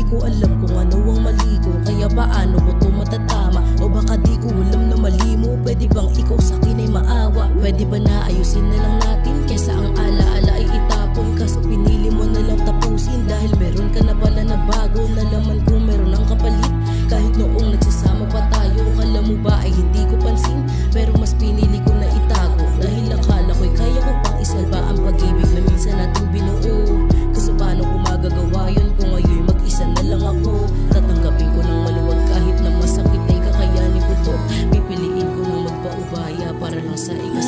ko alam kung ano ang mali ko, kaya paano ko to matatama? O baka di ko alam na mali mo, pwede bang ikaw sa akin ay maawa? Pwede ba na ayusin na lang natin kesa ang alaala ay itapon? Kaso pinili mo na lang tapusin dahil meron ka na pala na bago. Nalaman ko meron ang kapalit kahit noong nagsasama pa tayo. Kala mo ba ay hindi ko pansin, pero mas pinili ko na itago dahil akala ko'y kaya ko pang isalba ang pag-ibig na minsan nating binuo. Kaso paano ko magagawa yun kung ngayon mag-isa na lang ako? Tatanggapin ko ng maluwag kahit na masakit ay kakayanin ko to. Pipiliin ko ng magpaubaya para lang sa ikas